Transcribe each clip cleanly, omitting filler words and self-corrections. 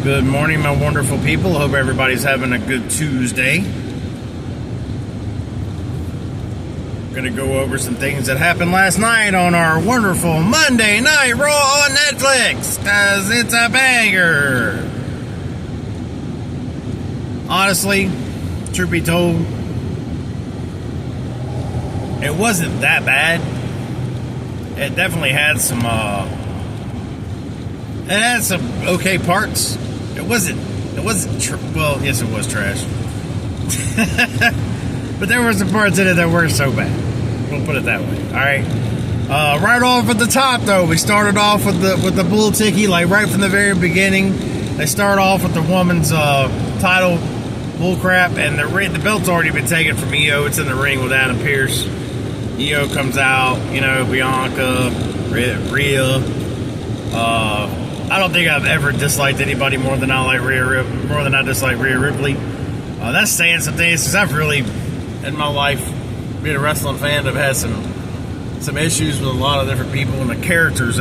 Good morning, my wonderful people. Hope everybody's having a good Tuesday. Gonna go over some things that happened last night on our wonderful Monday Night Raw on Netflix, cause it's a banger. Honestly, truth be told, it wasn't that bad. It definitely had some okay parts. It wasn't well, yes, it was trash. But there were some parts in it that weren't so bad. We'll put it that way. All right. Right off at the top, though, we started off with the bull ticky, like right from the very beginning. They start off with the woman's title bull crap, and the belt's already been taken from Io. It's in the ring with Adam Pearce. Io comes out, Bianca, Rhea. I don't think I've ever disliked anybody more than I dislike Rhea Ripley. That's saying some things, because I've really, in my life, being a wrestling fan, I've had some issues with a lot of different people and the characters.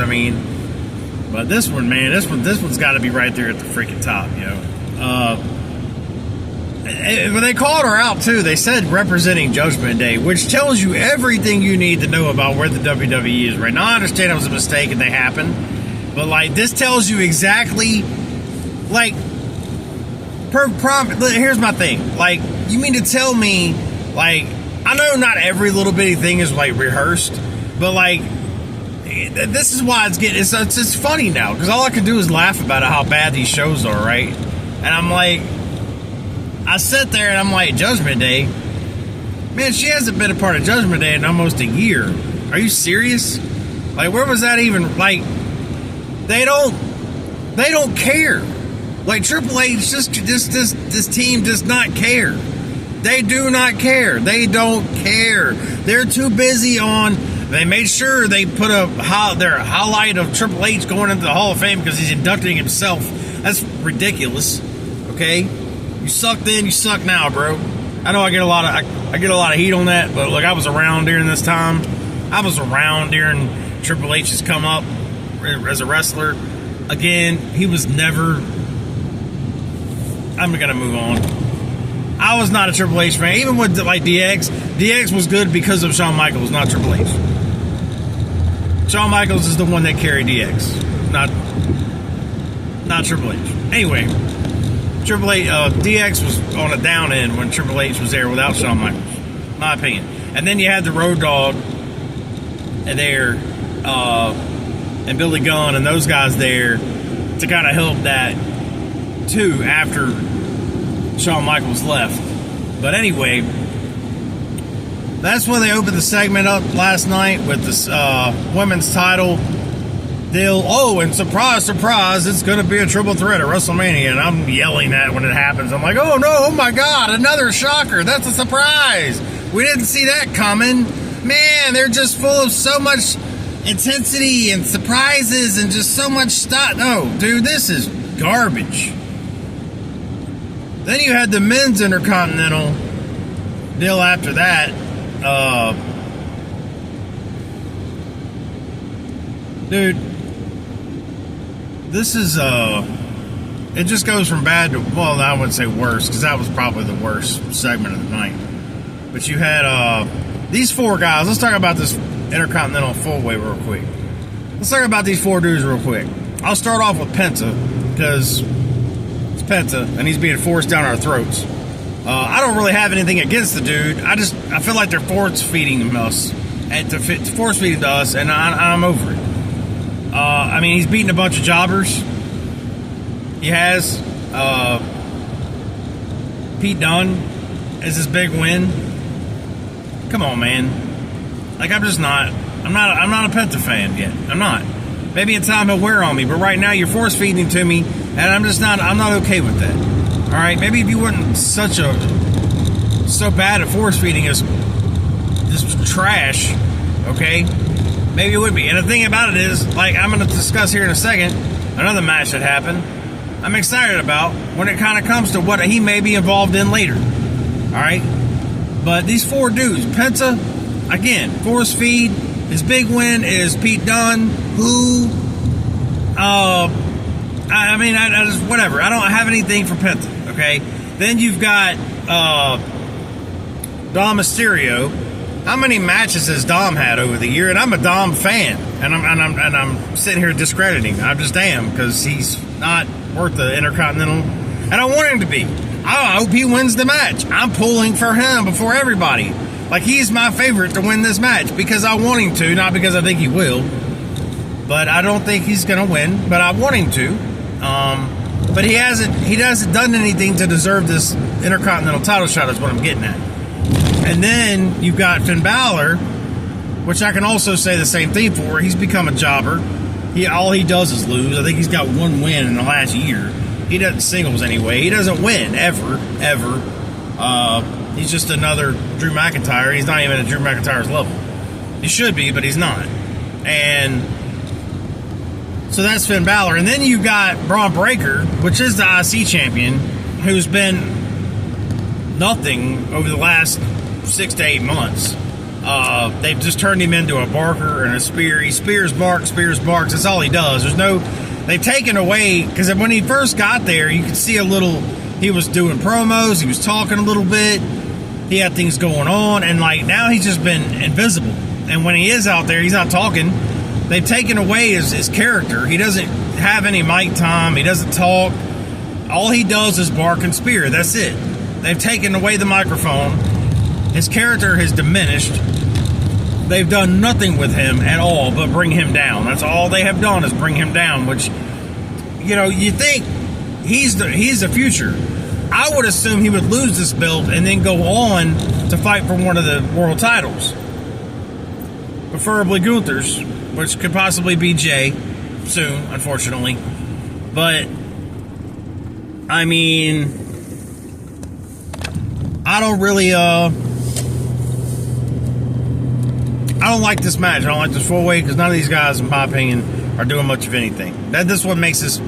But this one, man, this one's got to be right there at the freaking top, When they called her out too, they said representing Judgment Day, which tells you everything you need to know about where the WWE is right now. I understand it was a mistake and they happened. But, this tells you exactly, here's my thing. You mean to tell me, I know not every little bitty thing is, rehearsed, but, this is why it's funny now, because all I can do is laugh about how bad these shows are, right? And I'm I sit there and I'm Judgment Day? Man, she hasn't been a part of Judgment Day in almost a year. Are you serious? Where was that even, They don't care. Triple H, this team does not care. They do not care. They don't care. They're too busy they made sure they put their highlight of Triple H going into the Hall of Fame because he's inducting himself. That's ridiculous. Okay? You suck then, you suck now, bro. I know I get a lot of heat on that, but look, I was around during this time. I was around during Triple H's come up as a wrestler. Again, he was never. I'm gonna move on. I was not a Triple H fan, even with DX. DX was good because of Shawn Michaels, not Triple H. Shawn Michaels is the one that carried DX, not Triple H. Anyway, Triple H, DX was on a down end when Triple H was there without Shawn Michaels, my opinion. And then you had the Road Dogg there. And Billy Gunn and those guys there to kind of help that too after Shawn Michaels left. But anyway, that's when they opened the segment up last night with this women's title deal. Oh, and surprise, surprise, it's going to be a triple threat at WrestleMania. And I'm yelling that when it happens. I'm oh no, oh my God, another shocker. That's a surprise. We didn't see that coming. Man, they're just full of so much intensity and surprises and just so much stuff. No, dude, this is garbage. Then you had the men's Intercontinental deal after that. Dude, this is it just goes from bad to, well, I wouldn't say worse, because that was probably the worst segment of the night. But you had these four guys. Let's talk about this Intercontinental full-way real quick. Let's talk about these four dudes real quick. I'll start off with Penta, because it's Penta, and he's being forced down our throats. I don't really have anything against the dude. I feel like they're force-feeding us, and force-feeding to us, and I'm over it. He's beaten a bunch of jobbers. He has. Pete Dunne is his big win. Come on, man. I'm not a Penta fan yet. I'm not. Maybe in time he'll wear on me, but right now you're force feeding to me, and I'm not okay with that. All right, maybe if you weren't so bad at force feeding us this trash, okay, maybe it would be. And the thing about it is, I'm going to discuss here in a second, another match that happened, I'm excited about when it kind of comes to what he may be involved in later. All right, but these four dudes, Penta, again, force feed. His big win is Pete Dunne, who I just, whatever. I don't have anything for Penta, okay? Then you've got Dom Mysterio. How many matches has Dom had over the year? And I'm a Dom fan, and I'm sitting here discrediting. I just am, because he's not worth the Intercontinental, and I want him to be. I hope he wins the match. I'm pulling for him before everybody. Like, he's my favorite to win this match because I want him to, not because I think he will. But I don't think he's going to win, but I want him to. But he hasn't done anything to deserve this Intercontinental title shot, is what I'm getting at. And then you've got Finn Balor, which I can also say the same thing for. He's become a jobber. All he does is lose. I think he's got one win in the last year. He doesn't singles anyway. He doesn't win, ever. He's just another Drew McIntyre. He's not even at Drew McIntyre's level. He should be, but he's not. And so that's Finn Balor. And then you got Braun Breaker, which is the IC champion, who's been nothing over the last 6 to 8 months. They've just turned him into a barker and a spear. He spears, barks. That's all he does. They've taken away, because when he first got there, you could see a little, he was doing promos, he was talking a little bit, he had things going on, and like now he's just been invisible. And when he is out there, he's not talking. They've taken away his character. He doesn't have any mic time, he doesn't talk. All he does is bark and spear. That's it. They've taken away the microphone. His character has diminished. They've done nothing with him at all but bring him down. That's all they have done is bring him down, which, you know, you think he's the future. I would assume he would lose this belt and then go on to fight for one of the world titles. Preferably Gunther's, which could possibly be Jay soon, unfortunately. But, I mean, I don't really, I don't like this match. I don't like this four-way because none of these guys, in my opinion, are doing much of anything. This one makes this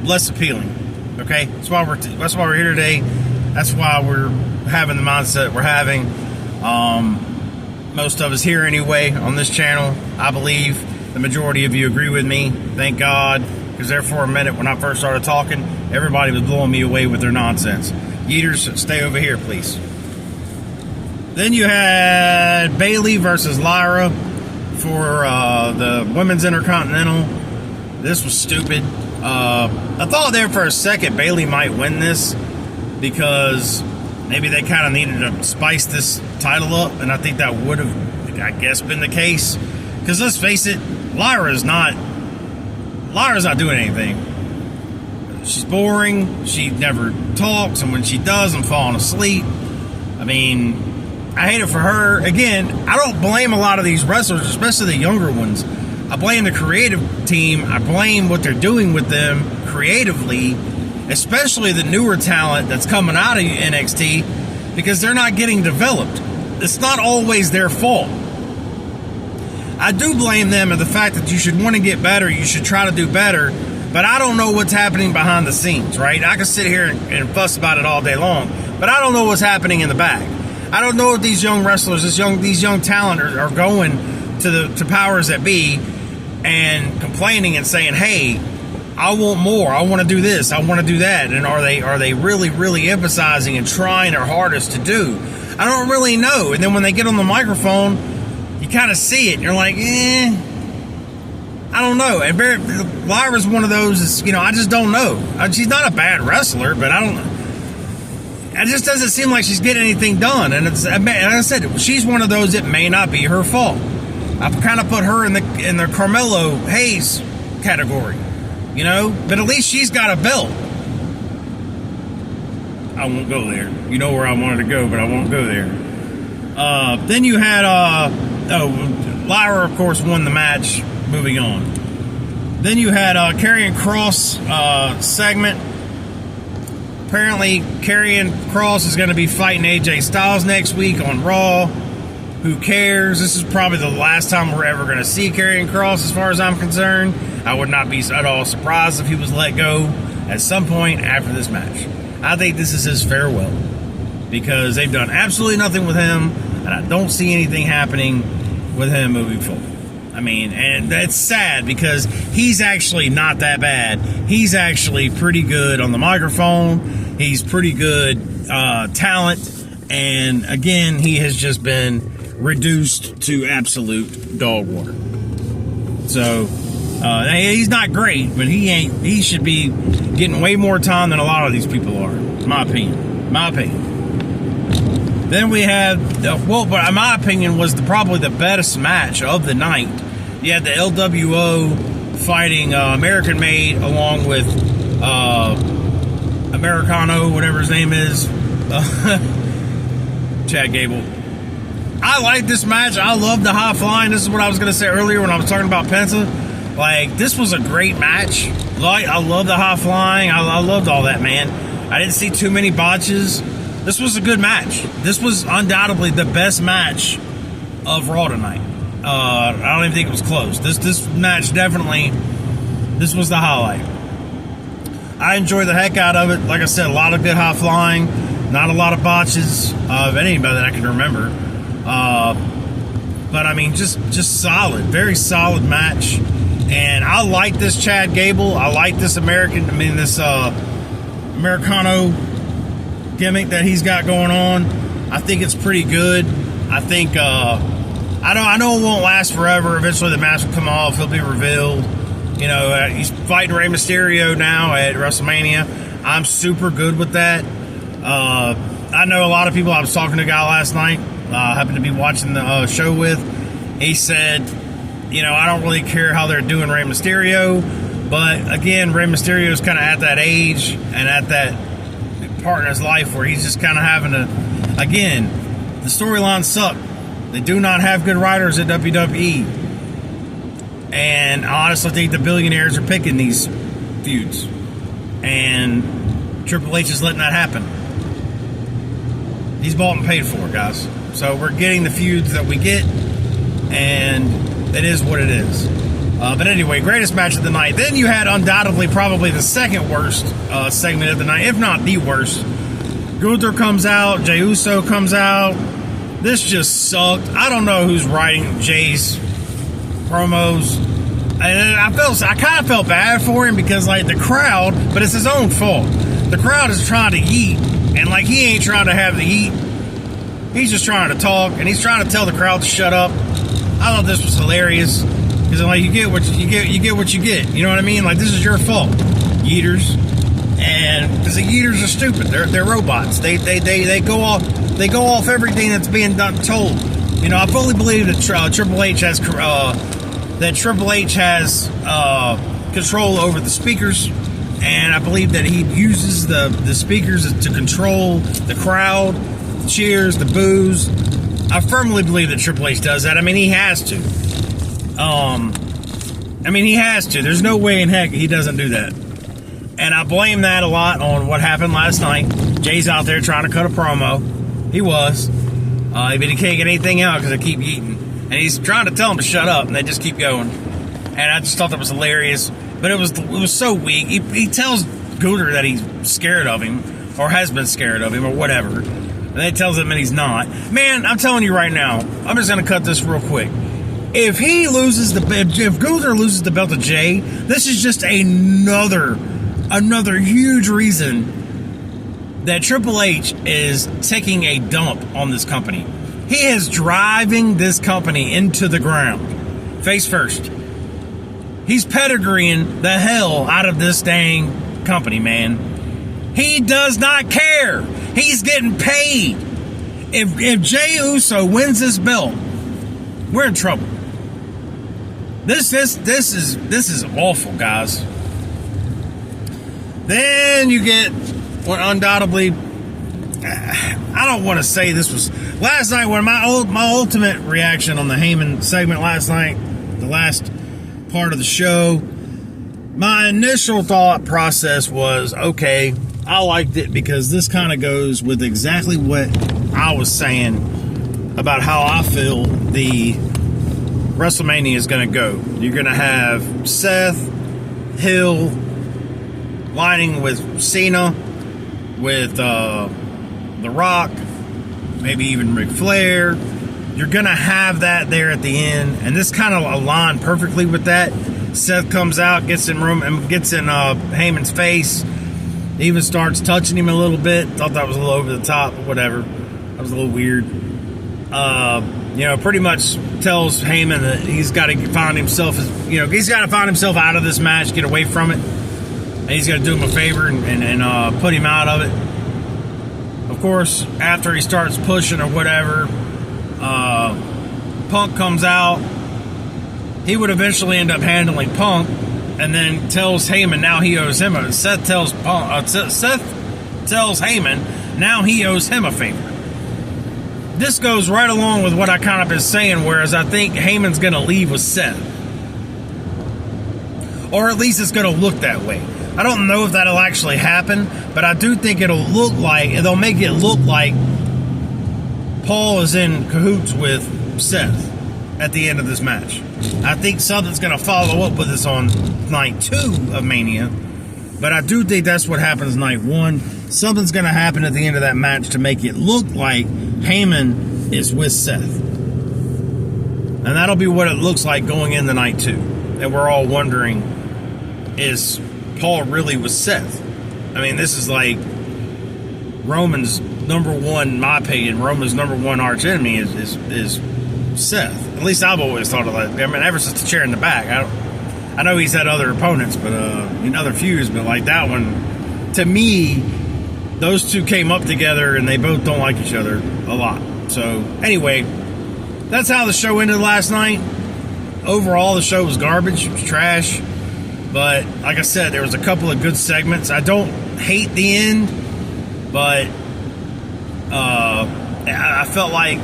less appealing. Okay, that's why we're here today. That's why we're having the mindset we're having. Most of us here anyway on this channel. I believe the majority of you agree with me. Thank God, because there for a minute when I first started talking, everybody was blowing me away with their nonsense. Yeeters, stay over here, please. Then you had Bayley versus Lyra for the Women's Intercontinental. This was stupid. I thought there for a second Bayley might win this because maybe they kind of needed to spice this title up, and I think that would have, I guess, been the case. Because let's face it, Lyra's not doing anything. She's boring. She never talks, and when she does, I'm falling asleep. I mean, I hate it for her. Again, I don't blame a lot of these wrestlers, especially the younger ones. I blame the creative team. I blame what they're doing with them creatively, especially the newer talent that's coming out of NXT, because they're not getting developed. It's not always their fault. I do blame them and the fact that you should want to get better, you should try to do better, but I don't know what's happening behind the scenes, right? I can sit here and fuss about it all day long, but I don't know what's happening in the back. I don't know if these young wrestlers, these young talent are going to powers that be and complaining and saying, hey, I want more, I want to do this, I want to do that, and are they really, really emphasizing and trying their hardest to do? I don't really know. And then when they get on the microphone, you kind of see it, and you're like, I don't know. And Lyra's one of those, I just don't know. She's not a bad wrestler, but I don't know. It just doesn't seem like she's getting anything done. And like I said, she's one of those, it may not be her fault. I've kind of put her in the Carmelo Hayes category, but at least she's got a belt. I won't go there. You know where I wanted to go, but I won't go there. Then you had, Lyra, of course, won the match. Moving on. Then you had Karrion Kross segment. Apparently, Karrion Kross is going to be fighting AJ Styles next week on Raw. Who cares? This is probably the last time we're ever going to see Karrion Kross, as far as I'm concerned. I would not be at all surprised if he was let go at some point after this match. I think this is his farewell, because they've done absolutely nothing with him, and I don't see anything happening with him moving forward. I mean, and that's sad because he's actually not that bad. He's actually pretty good on the microphone. He's pretty good talent. And again, he has just been reduced to absolute dog water. So he's not great, but he should be getting way more time than a lot of these people are, in my opinion. Then we had, but in my opinion, was probably the best match of the night. You had the LWO fighting American Made along with Americano, whatever his name is, Chad Gable. I like this match. I love the high flying. This is what I was going to say earlier when I was talking about Penta. Like, this was a great match. I love the high flying. I loved all that, man. I didn't see too many botches. This was a good match. This was undoubtedly the best match of Raw tonight. I don't even think it was close. This match definitely, this was the highlight. I enjoyed the heck out of it. Like I said, a lot of good high flying. Not a lot of botches of anybody that I can remember. But I mean, just solid. Very solid match. And I like this Chad Gable. I like this this Americano gimmick that he's got going on. I think it's pretty good. I think I know it won't last forever. Eventually the match will come off. He'll be revealed. You know, he's fighting Rey Mysterio now at WrestleMania. I'm super good with that. I know a lot of people. I was talking to a guy last night, happened to be watching the show with. He said, you know, I don't really care how they're doing Rey Mysterio, but again, Rey Mysterio is kind of at that age and at that part in his life where he's just kind of having to, again, the storylines suck. They do not have good writers at WWE. And I honestly think the billionaires are picking these feuds. And Triple H is letting that happen. He's bought and paid for, guys. So we're getting the feuds that we get, and it is what it is. But anyway, greatest match of the night. Then you had undoubtedly probably the second worst segment of the night, if not the worst. Gunther comes out, Jey Uso comes out. This just sucked. I don't know who's writing Jay's promos. And I kind of felt bad for him because, like, the crowd, but it's his own fault. The crowd is trying to eat, and, like, he ain't trying to have the eat. He's just trying to talk, and he's trying to tell the crowd to shut up. I thought this was hilarious because, like, you get what you get. You know what I mean? Like, this is your fault, yeeters. And because the yeeters are stupid, they're robots. They go off everything that's being told. You know, I fully believe that Triple H has control over the speakers, and I believe that he uses the speakers to control the crowd, the cheers, the boos. I firmly believe that Triple H does that. I mean, he has to. He has to. There's no way in heck he doesn't do that. And I blame that a lot on what happened last night. Jay's out there trying to cut a promo. He was. But he can't get anything out because they keep eating. And he's trying to tell them to shut up, and they just keep going. And I just thought that was hilarious. But it was so weak. He tells Gunther that he's scared of him, or has been scared of him, or whatever. And then he tells him that he's not. Man, I'm telling you right now, I'm just going to cut this real quick. If Gunther loses the belt to Jay, this is just another huge reason that Triple H is taking a dump on this company. He is driving this company into the ground, face first. He's pedigreeing the hell out of this dang company, man. He does not care. He's getting paid. If Jey Uso wins this belt, we're in trouble. This is awful, guys. Then you get what undoubtedly, I don't want to say this was last night when my ultimate reaction on the Heyman segment last night, the last part of the show, my initial thought process was, okay, I liked it because this kind of goes with exactly what I was saying about how I feel the WrestleMania is going to go. You're going to have Seth, Hill, lining with Cena, with The Rock, maybe even Ric Flair, you're going to have that there at the end. And this kind of aligned perfectly with that. Seth comes out, gets in Heyman's face, even starts touching him a little bit. Thought that was a little over the top, but whatever. That was a little weird. Pretty much tells Heyman that he's got to find himself, out of this match, get away from it. And he's going to do him a favor and put him out of it. Of course, after he starts pushing or whatever, Punk comes out. He would eventually end up handling Punk, and then tells Heyman now he owes him Seth tells Heyman now he owes him a favor. This goes right along with what I kind of been saying, whereas I think Heyman's going to leave with Seth. Or at least it's going to look that way. I don't know if that'll actually happen, but I do think they'll make it look like Paul is in cahoots with Seth at the end of this match. I think something's going to follow up with this on night 2 of Mania, but I do think that's what happens night 1. Something's going to happen at the end of that match to make it look like Heyman is with Seth. And that'll be what it looks like going into night 2. And we're all wondering, is Paul really with Seth? I mean, this is like Roman's number one, in my opinion, Roman's number one arch enemy is Seth. At least I've always thought of that. I mean, ever since the chair in the back. I know he's had other opponents, but in other feuds, but like that one, to me, those two came up together and they both don't like each other a lot. So anyway, that's how the show ended last night. Overall, the show was garbage. It was trash. But like I said, there was a couple of good segments. I don't hate the end, but I felt like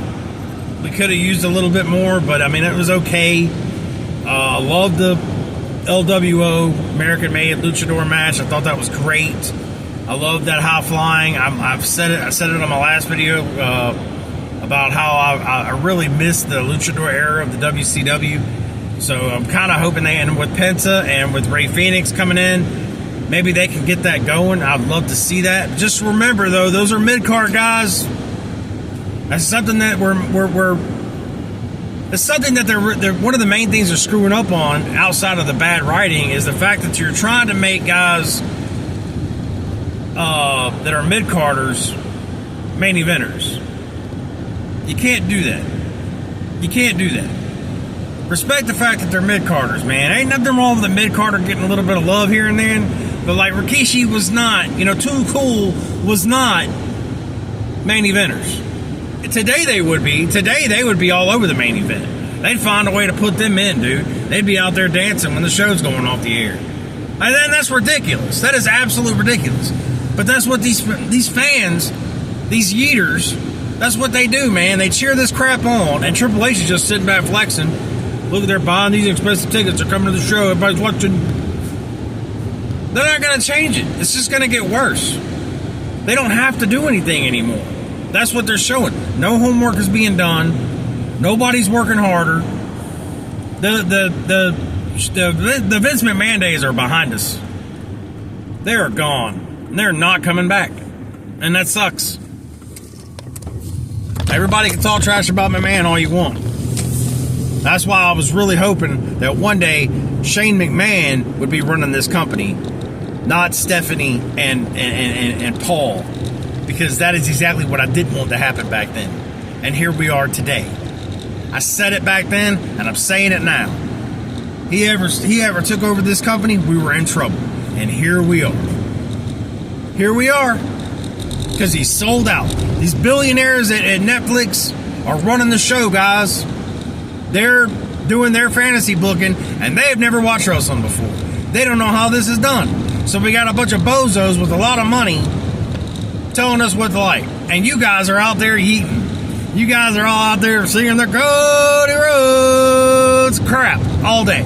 we could have used a little bit more, but I mean, it was okay. I loved the LWO American Made Luchador match. I thought that was great. I love that high flying. I said it on my last video about how I really missed the Luchador era of the WCW. So I'm kind of hoping and with Penta and with Rey Fenix coming in, maybe they can get that going. I'd love to see that. Just remember though, those are mid-card guys. That's something that it's something that they're one of the main things they're screwing up on outside of the bad writing is the fact that you're trying to make guys that are mid-carders main eventers. You can't do that. You can't do that. Respect the fact that they're mid-carders, man. Ain't nothing wrong with a mid-carder getting a little bit of love here and then. But like Rikishi was not, Too Cool was not main eventers. Today they would be. Today they would be all over the main event. They'd find a way to put them in, dude. They'd be out there dancing when the show's going off the air. And then that's ridiculous. That is absolutely ridiculous. But that's what these fans, these yeeters, that's what they do, man. They cheer this crap on, and Triple H is just sitting back flexing. Look, they're buying these expensive tickets. They're coming to the show. Everybody's watching. They're not going to change it. It's just going to get worse. They don't have to do anything anymore. That's what they're showing. No homework is being done. Nobody's working harder. The Vince McMahon days are behind us. They are gone. They're not coming back. And that sucks. Everybody can talk trash about McMahon all you want. That's why I was really hoping that one day Shane McMahon would be running this company, not Stephanie and Paul, because that is exactly what I didn't want to happen back then. And here we are today. I said it back then, and I'm saying it now. He ever took over this company, we were in trouble. And here we are. Here we are. Because he's sold out. These billionaires at Netflix are running the show, guys. They're doing their fantasy booking, and they have never watched wrestling before. They don't know how this is done. So we got a bunch of bozos with a lot of money telling us what to like. And you guys are out there yeeting. You guys are all out there singing the Cody Rhodes crap all day.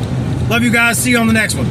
Love you guys. See you on the next one.